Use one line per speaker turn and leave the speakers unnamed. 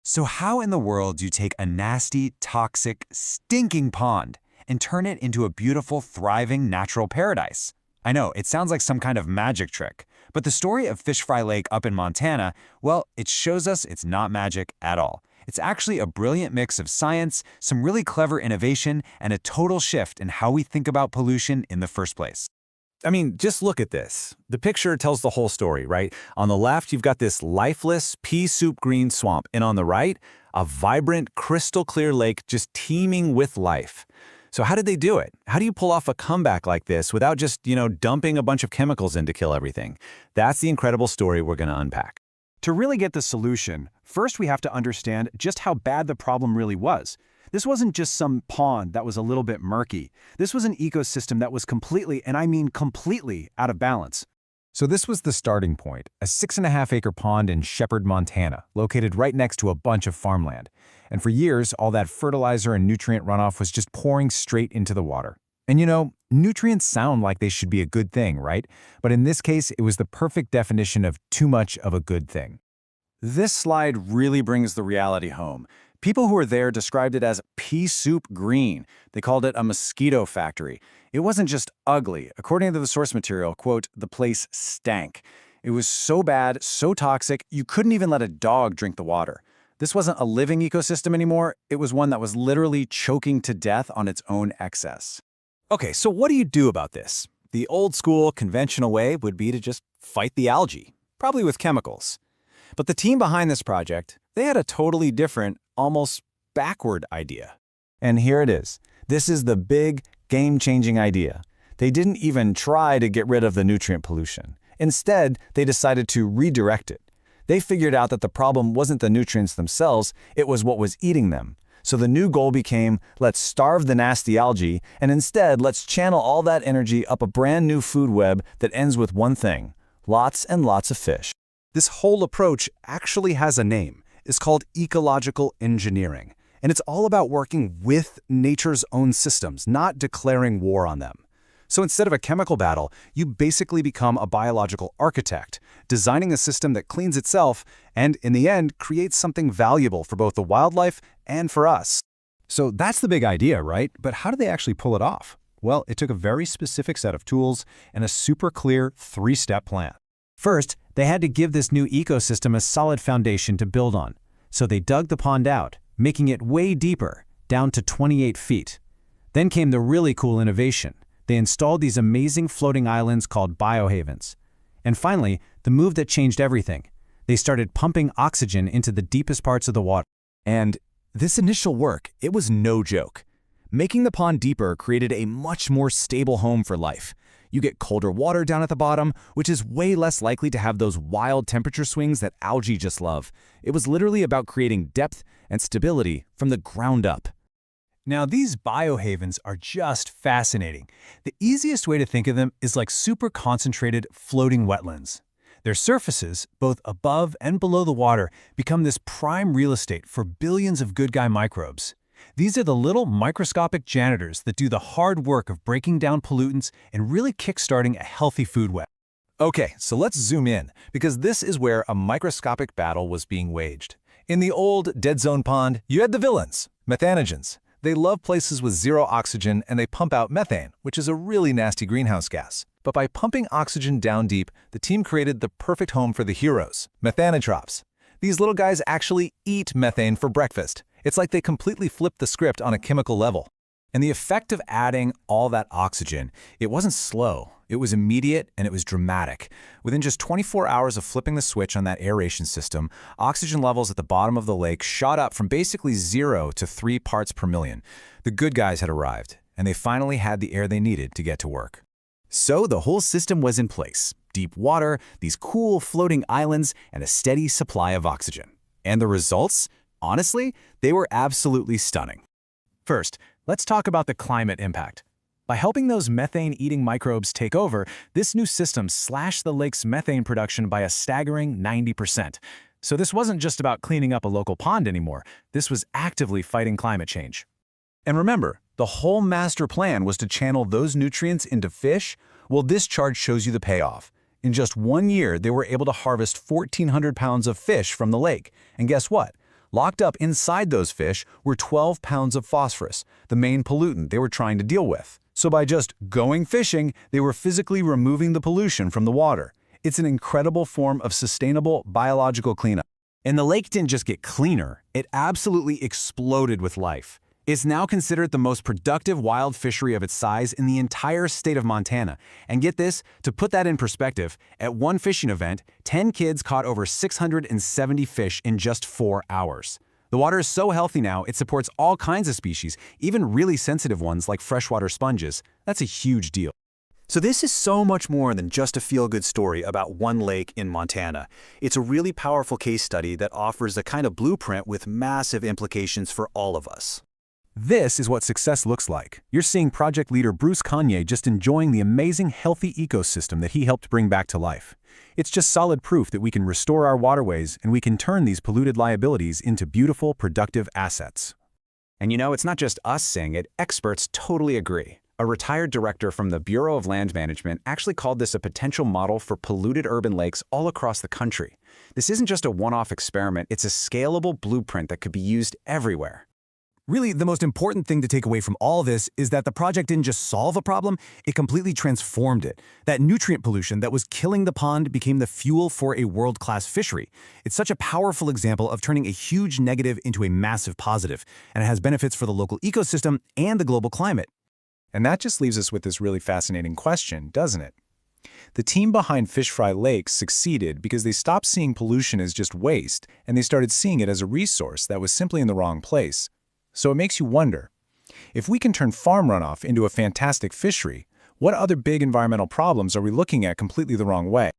So how in the world do you take a nasty, toxic, stinking pond and turn it into a beautiful, thriving natural paradise? I know, it sounds like some kind of magic trick, but the story of Fish Fry Lake up in Montana, well, it shows us it's not magic at all. It's actually a brilliant mix of science, some really clever innovation, and a total shift in how we think about pollution in the first place.
I mean, just look at this. The picture tells the whole story, right? On the left, you've got this lifeless, pea soup green swamp, and on the right, a vibrant, crystal clear lake just teeming with life. So how did they do it? How do you pull off a comeback like this without just, dumping a bunch of chemicals in to kill everything? That's the incredible story we're going to unpack.
To really get the solution, first we have to understand just how bad the problem really was. This wasn't just some pond that was a little bit murky. This was an ecosystem that was completely, and I mean completely, out of balance.
So this was the starting point, a 6.5-acre pond in Shepherd, Montana, located right next to a bunch of farmland. And for years, all that fertilizer and nutrient runoff was just pouring straight into the water. And nutrients sound like they should be a good thing, right? But in this case, it was the perfect definition of too much of a good thing.
This slide really brings the reality home. People who were there described it as pea soup green. They called it a mosquito factory. It wasn't just ugly. According to the source material, quote, the place stank. It was so bad, so toxic, you couldn't even let a dog drink the water. This wasn't a living ecosystem anymore. It was one that was literally choking to death on its own excess.
Okay, so what do you do about this? The old school, conventional way would be to just fight the algae, probably with chemicals. But the team behind this project, they had a totally different, almost backward idea.
And here it is. This is the big, game-changing idea. They didn't even try to get rid of the nutrient pollution. Instead, they decided to redirect it. They figured out that the problem wasn't the nutrients themselves, it was what was eating them. So the new goal became, let's starve the nasty algae, and instead let's channel all that energy up a brand new food web that ends with one thing: lots and lots of fish.
This whole approach actually has a name. It's called ecological engineering, and it's all about working with nature's own systems, not declaring war on them. So instead of a chemical battle, you basically become a biological architect, designing a system that cleans itself and, in the end, creates something valuable for both the wildlife and for us. So that's the big idea, right? But how do they actually pull it off? Well, it took a very specific set of tools and a super clear 3-step plan.
First, they had to give this new ecosystem a solid foundation to build on. So they dug the pond out, making it way deeper, down to 28 feet. Then came the really cool innovation. They installed these amazing floating islands called BioHavens. And finally, the move that changed everything. They started pumping oxygen into the deepest parts of the water.
And this initial work, it was no joke. Making the pond deeper created a much more stable home for life. You get colder water down at the bottom, which is way less likely to have those wild temperature swings that algae just love. It was literally about creating depth and stability from the ground up.
Now, these biohavens are just fascinating. The easiest way to think of them is like super concentrated floating wetlands. Their surfaces, both above and below the water, become this prime real estate for billions of good guy microbes. These are the little microscopic janitors that do the hard work of breaking down pollutants and really kickstarting a healthy food web.
Okay, so let's zoom in, because this is where a microscopic battle was being waged. In the old dead zone pond, you had the villains, methanogens. They love places with zero oxygen and they pump out methane, which is a really nasty greenhouse gas. But by pumping oxygen down deep, the team created the perfect home for the heroes, methanotrophs. These little guys actually eat methane for breakfast. It's like they completely flipped the script on a chemical level. And the effect of adding all that oxygen, it wasn't slow. It was immediate and it was dramatic. Within just 24 hours of flipping the switch on that aeration system, oxygen levels at the bottom of the lake shot up from basically 0 to 3 parts per million. The good guys had arrived, and they finally had the air they needed to get to work. So the whole system was in place. Deep water, these cool floating islands, and a steady supply of oxygen. And the results? Honestly, they were absolutely stunning.
First, let's talk about the climate impact. By helping those methane-eating microbes take over, this new system slashed the lake's methane production by a staggering 90%. So this wasn't just about cleaning up a local pond anymore. This was actively fighting climate change.
And remember, the whole master plan was to channel those nutrients into fish. Well, this chart shows you the payoff. In just 1 year, they were able to harvest 1,400 pounds of fish from the lake. And guess what?
Locked up inside those fish were 12 pounds of phosphorus, the main pollutant they were trying to deal with. So by just going fishing, they were physically removing the pollution from the water. It's an incredible form of sustainable biological cleanup.
And the lake didn't just get cleaner, it absolutely exploded with life. It's now considered the most productive wild fishery of its size in the entire state of Montana. And get this, to put that in perspective, at one fishing event, 10 kids caught over 670 fish in just 4 hours. The water is so healthy now, it supports all kinds of species, even really sensitive ones like freshwater sponges. That's a huge deal.
So this is so much more than just a feel-good story about one lake in Montana. It's a really powerful case study that offers a kind of blueprint with massive implications for all of us.
This is what success looks like. You're seeing project leader Bruce Kanye just enjoying the amazing healthy ecosystem that he helped bring back to life. It's just solid proof that we can restore our waterways and we can turn these polluted liabilities into beautiful, productive assets.
And you know, it's not just us saying it, experts totally agree. A retired director from the Bureau of Land Management actually called this a potential model for polluted urban lakes all across the country. This isn't just a one-off experiment, it's a scalable blueprint that could be used everywhere.
Really, the most important thing to take away from all this is that the project didn't just solve a problem, it completely transformed it. That nutrient pollution that was killing the pond became the fuel for a world-class fishery. It's such a powerful example of turning a huge negative into a massive positive, and it has benefits for the local ecosystem and the global climate.
And that just leaves us with this really fascinating question, doesn't it? The team behind Fish Fry Lakes succeeded because they stopped seeing pollution as just waste, and they started seeing it as a resource that was simply in the wrong place. So it makes you wonder, if we can turn farm runoff into a fantastic fishery, what other big environmental problems are we looking at completely the wrong way?